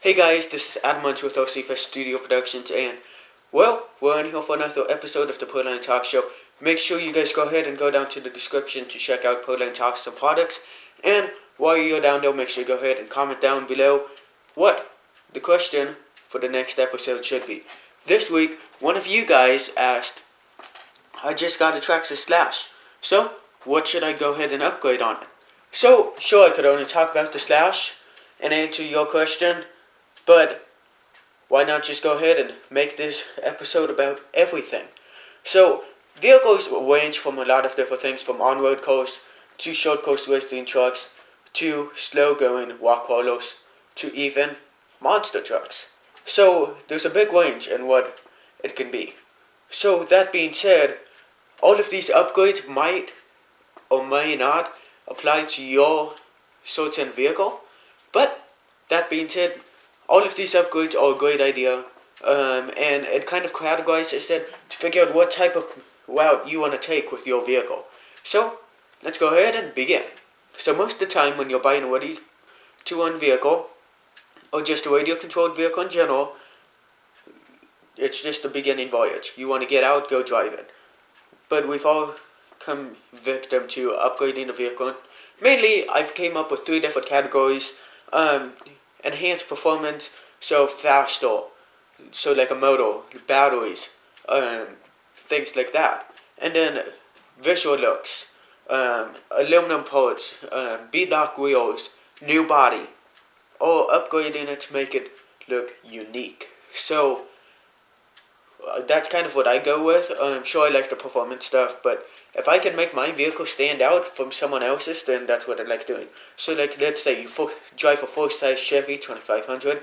Hey guys, this is Adam Munch with OC for Studio Productions, and well, we're on here for another episode of the Podline Talkshow. Make sure you guys go ahead and go down to the description to check out Podline Talkshow products, and while you're down there, make sure you go ahead and comment down below what the question for the next episode should be. This week, one of you guys asked, I just got a Traxxas Slash, so what should I go ahead and upgrade on it? So, sure, I could only talk about the Slash and answer your question, but why not just go ahead and make this episode about everything? So, vehicles range from a lot of different things, from on-road cars to short course racing trucks to slow-going walk crawlers to even monster trucks. So, there's a big range in what it can be. So, that being said, all of these upgrades might or may not apply to your certain vehicle, but that being said, all of these upgrades are a great idea, and it kind of categorizes it to figure out what type of route you want to take with your vehicle. So, let's go ahead and begin. So most of the time when you're buying a ready-to-run vehicle, or just a radio-controlled vehicle in general, it's just the beginning voyage. You want to get out, go drive it. But we've all come victim to upgrading a vehicle. Mainly, I've came up with 3 different categories. Enhanced performance, so faster, so like a motor, batteries, things like that. And then visual looks, aluminum parts, beadlock wheels, new body, or upgrading it to make it look unique. So that's kind of what I go with. Sure, I like the performance stuff, but if I can make my vehicle stand out from someone else's, then that's what I like doing. So like, let's say you drive a full-size Chevy 2500.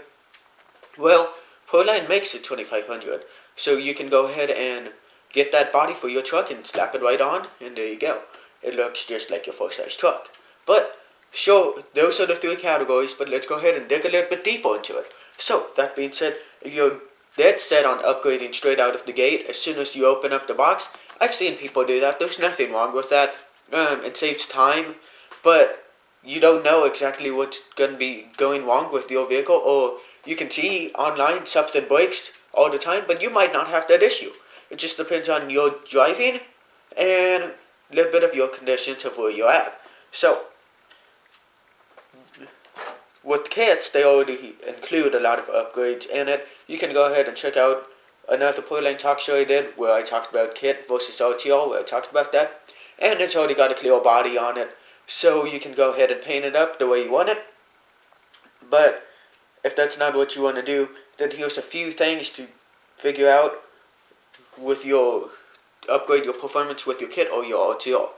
Well, Proline makes it 2500. So you can go ahead and get that body for your truck and slap it right on, and there you go. It looks just like your full-size truck. But, sure, those are the 3 categories, but let's go ahead and dig a little bit deeper into it. So, that being said, if you're dead set on upgrading straight out of the gate, as soon as you open up the box, I've seen people do that. There's nothing wrong with that. It saves time, but you don't know exactly what's going to be going wrong with your vehicle, or you can see online something breaks all the time, but you might not have that issue. It just depends on your driving and a little bit of your conditions of where you're at. So, with kits, they already include a lot of upgrades in it. You can go ahead and check out another Podline talk show I did where I talked about kit versus RTO, where I talked about that. And it's already got a clear body on it, so you can go ahead and paint it up the way you want it. But if that's not what you want to do, then here's a few things to figure out with your upgrade your performance with your kit or your RTO.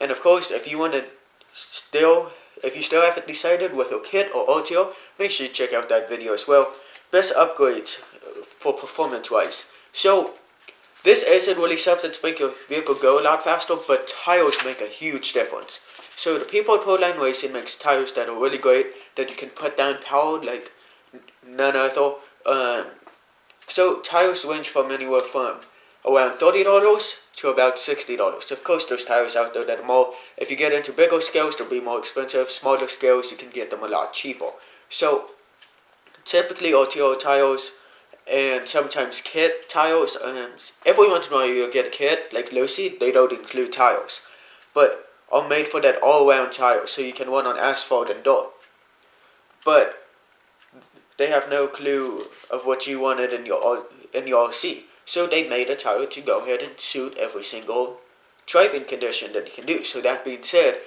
And of course, if you still haven't decided with your kit or RTO, make sure you check out that video as well. Best upgrades for performance-wise. So, this isn't really something to make your vehicle go a lot faster, but tires make a huge difference. So, the people at Podline Racing makes tires that are really great, that you can put down power like none other. So, tires range from anywhere from around $30 to about $60. Of course, there's tires out there that are more. If you get into bigger scales, they'll be more expensive. Smaller scales, you can get them a lot cheaper. So, typically RTO tires and sometimes kit tires. Every once in a while you'll get a kit, like Lucy, they don't include tires, but are made for that all-round tire, so you can run on asphalt and dirt. But they have no clue of what you wanted in your RC, so they made a tire to go ahead and suit every single driving condition that you can do. So that being said,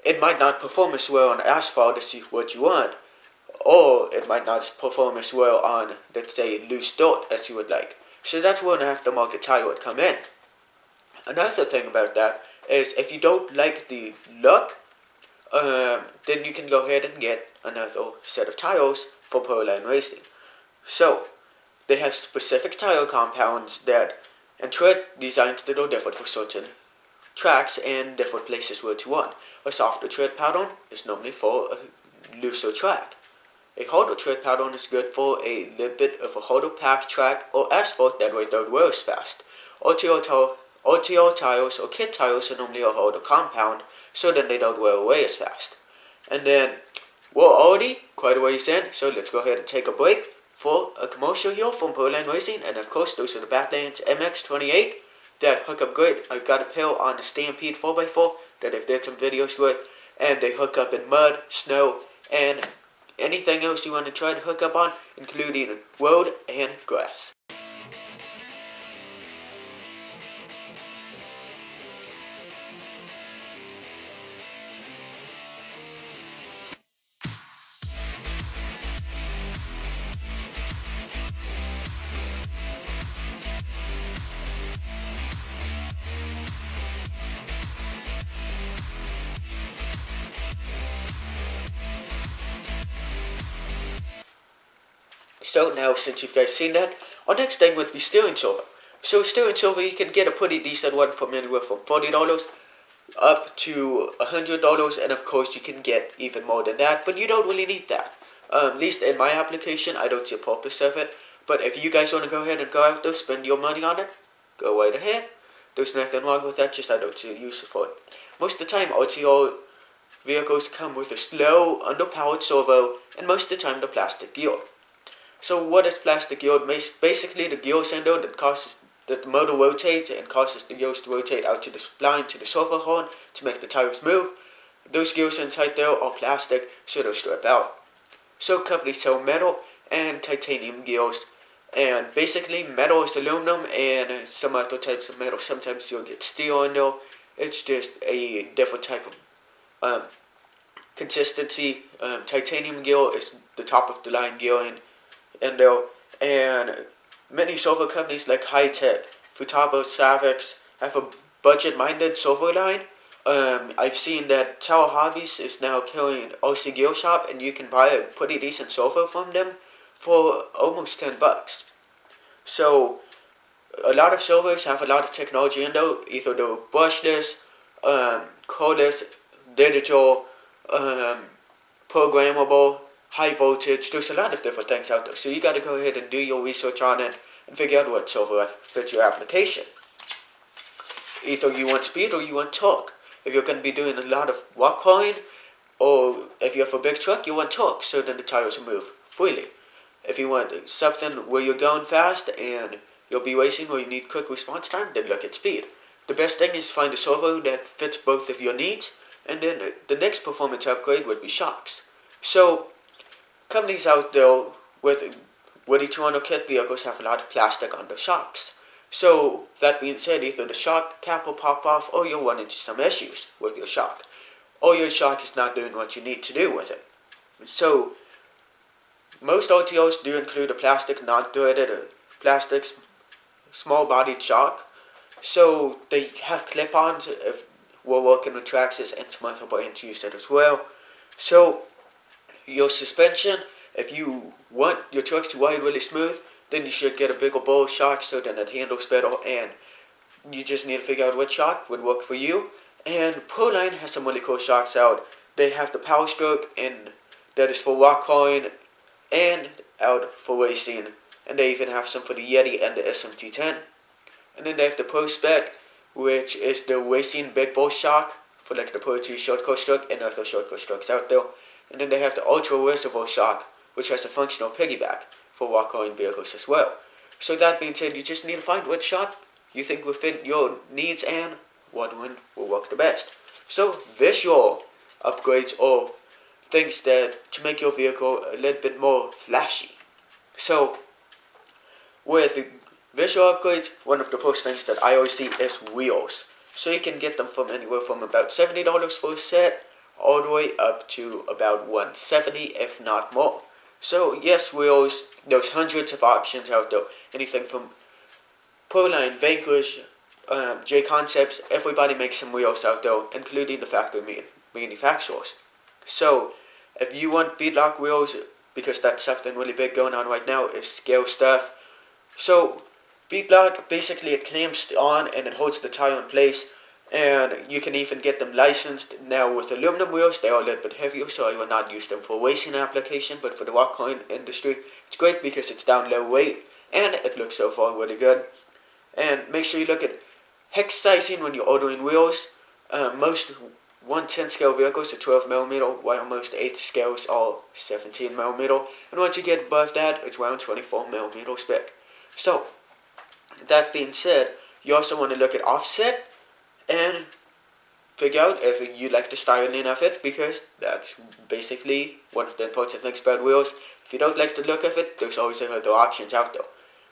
it might not perform as well on asphalt as what you want, or it might not perform as well on, let's say, loose dirt as you would like. So that's where an aftermarket tire would come in. Another thing about that is if you don't like the look, then you can go ahead and get another set of tires for Proline Racing. So, they have specific tire compounds and tread designs that are different for certain tracks and different places where to run. A softer tread pattern is normally for a looser track. A harder tread pattern is good for a little bit of a harder packed track or asphalt, that way don't wear as fast. RTO tires or kit tires are normally a harder compound, so then they don't wear away as fast. And then we're already quite a ways in, so let's go ahead and take a break for a commercial here from Proline Racing, and of course those are the Badlands MX-28 that hook up great. I've got a pair on a Stampede 4x4 that I've did some videos with, and they hook up in mud, snow, and anything else you want to try to hook up on, including road and grass. So now, since you've guys seen that, our next thing would be steering silver. So steering silver, you can get a pretty decent one from anywhere from $40 up to $100, and of course you can get even more than that, but you don't really need that. At least in my application, I don't see a purpose of it. But if you guys want to go ahead and go out there, spend your money on it, go right ahead. There's nothing wrong with that, just I don't see a use for it. Most of the time, RTO vehicles come with a slow, underpowered servo, and most of the time the plastic gear. So what is plastic gear? Basically the gear cylinder that the motor rotates and causes the gears to rotate out to the spline, to the servo horn, to make the tires move. Those gears inside there are plastic, so they'll strip out. So companies sell metal and titanium gears, and basically metal is aluminum and some other types of metal. Sometimes you'll get steel in there. It's just a different type of consistency. Titanium gear is the top of the line gear in there, and many servo companies like High-Tech, Futaba, Savix have a budget-minded servo line. I've seen that Tower Hobbies is now carrying RC Gear Shop, and you can buy a pretty decent servo from them for almost $10. So a lot of servos have a lot of technology in there. Either they're brushless, cordless, digital, programmable, high voltage. There's a lot of different things out there, so you got to go ahead and do your research on it and figure out what servo fits your application. Either you want speed or you want torque. If you're going to be doing a lot of rock crawling, or if you have a big truck, you want torque, so then the tires will move freely. If you want something where you're going fast and you'll be racing or you need quick response time, then look at speed. The best thing is find a servo that fits both of your needs, and then the next performance upgrade would be shocks. So companies out there with Woody 200 kit vehicles have a lot of plastic on their shocks. So that being said, either the shock cap will pop off, or you'll run into some issues with your shock, or your shock is not doing what you need to do with it. So most RTOs do include a plastic, non-threaded, plastic, small-bodied shock. So they have clip-ons if we're working with Traxxas, and some other brands use it as well. So your suspension, if you want your trucks to ride really smooth, then you should get a bigger ball shock so that it handles better, and you just need to figure out what shock would work for you. And Proline has some really cool shocks out. They have the Power Stroke, and that is for rock crawling and out for racing. And they even have some for the Yeti and the SMT10. And then they have the Pro Spec, which is the racing big ball shock for like the Pro 2 shortcut stroke and other shortcut strokes out there. And then they have the Ultra Reservoir shock, which has a functional piggyback for rock crawling vehicles as well. So that being said, you just need to find what shock you think will fit your needs and what one will work the best. So visual upgrades or things that to make your vehicle a little bit more flashy. So with the visual upgrades, one of the first things that I always see is wheels. So you can get them from anywhere from about $70 for a set all the way up to about $170, if not more. So yes, wheels, there's hundreds of options out there. Anything from Proline, Vanquish, J Concepts, everybody makes some wheels out there, including the factory manufacturers. So if you want Beadlock Wheels, because that's something really big going on right now, is scale stuff. So Beadlock, basically it clamps on and it holds the tire in place, and you can even get them licensed. Now with aluminum wheels, they are a little bit heavier, so I will not use them for racing application, but for the rock crawling industry, it's great because it's down low weight and it looks so far really good. And make sure you look at hex sizing when you're ordering wheels. Most 1/10 scale vehicles are 12mm, while most 8th scales are 17mm, and once you get above that, it's around 24mm spec. So, that being said, you also want to look at offset and figure out if you like the styling of it, because that's basically one of the important things about wheels. If you don't like the look of it, there's always other options out there.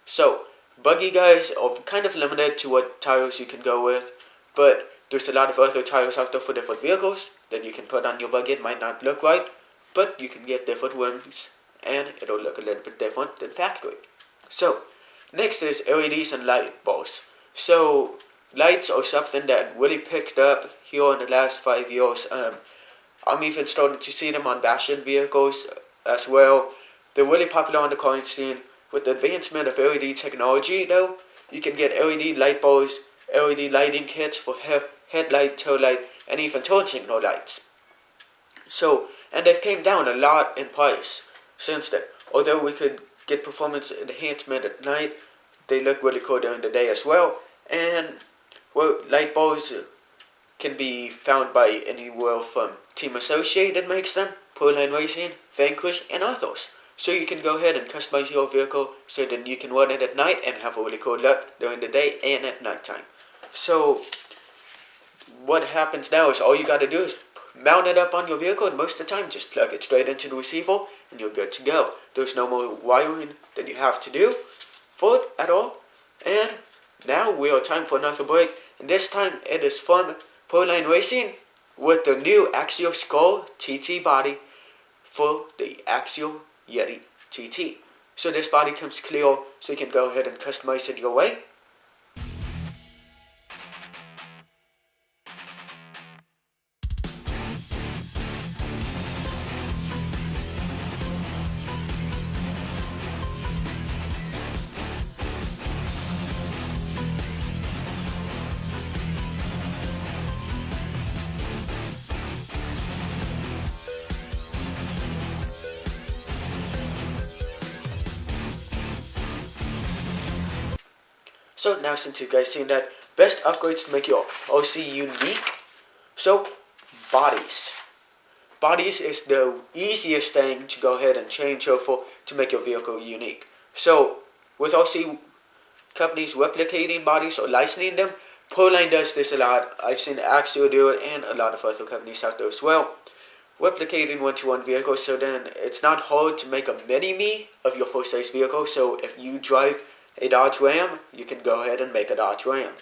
So, buggy guys are kind of limited to what tires you can go with, but there's a lot of other tires out there for different vehicles that you can put on your buggy. It might not look right, but you can get different rims, and it'll look a little bit different than factory. So, next is LEDs and light bulbs. So, lights are something that really picked up here in the last 5 years. I'm even starting to see them on fashion vehicles as well. They're really popular on the car scene. With the advancement of LED technology, though, you can get LED light bulbs, LED lighting kits for headlight, tail light, and even turn signal lights. So, and they've came down a lot in price since then. Although we could get performance enhancement at night, they look really cool during the day as well. And, well, light bulbs can be found by anywhere from Team Associated makes them, Proline Racing, Vanquish, and others. So you can go ahead and customize your vehicle so that you can run it at night and have a really cool look during the day and at nighttime. So what happens now is all you got to do is mount it up on your vehicle, and most of the time just plug it straight into the receiver and you're good to go. There's no more wiring that you have to do for it at all. And now we are time for another break, and this time it is from Proline Racing with the new Axial Skull TT body for the Axial Yeti TT. So this body comes clear, so you can go ahead and customize it your way. So now, since you guys seen that, best upgrades to make your OC unique. So, bodies. Bodies is the easiest thing to go ahead and change over to make your vehicle unique. So, with OC companies replicating bodies or licensing them, Proline does this a lot. I've seen Axial do it, and a lot of other companies out there as well. Replicating one-to-one vehicles, so then it's not hard to make a mini-me of your full-size vehicle. So if you drive a Dodge Ram, you can go ahead and make a Dodge Ram.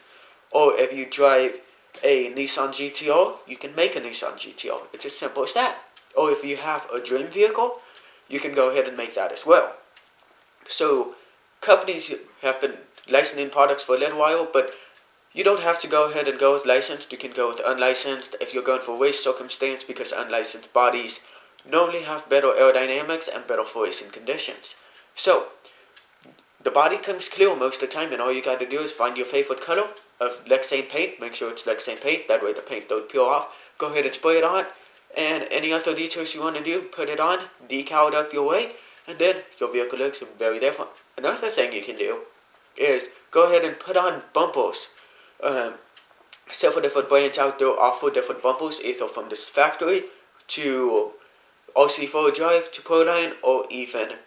Or if you drive a Nissan GTR, you can make a Nissan GTR. It's as simple as that. Or if you have a dream vehicle, you can go ahead and make that as well. So companies have been licensing products for a little while, but you don't have to go ahead and go with licensed. You can go with unlicensed if you're going for race circumstance, because unlicensed bodies normally have better aerodynamics and better for racing conditions. So the body comes clear most of the time, and all you got to do is find your favorite color of Lexane paint. Make sure it's Lexane paint, that way the paint don't peel off. Go ahead and spray it on, and any other details you want to do, put it on, decal it up your way, and then your vehicle looks very different. Another thing you can do is go ahead and put on bumpers. Several different brands out there offer different bumpers, either from this factory to RC4 Drive to Proline, or even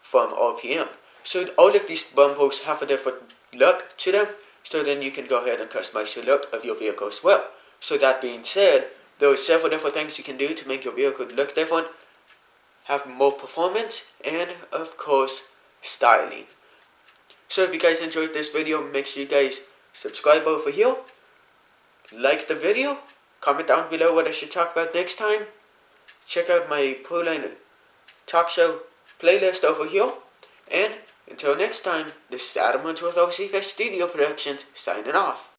from RPM. So all of these bumpers have a different look to them, so then you can go ahead and customize the look of your vehicle as well. So that being said, there are several different things you can do to make your vehicle look different, have more performance, and of course, styling. So if you guys enjoyed this video, make sure you guys subscribe over here, like the video, comment down below what I should talk about next time, check out my Proline Talkshow playlist over here, and until next time, this is Adam with OC Studio Productions, signing off.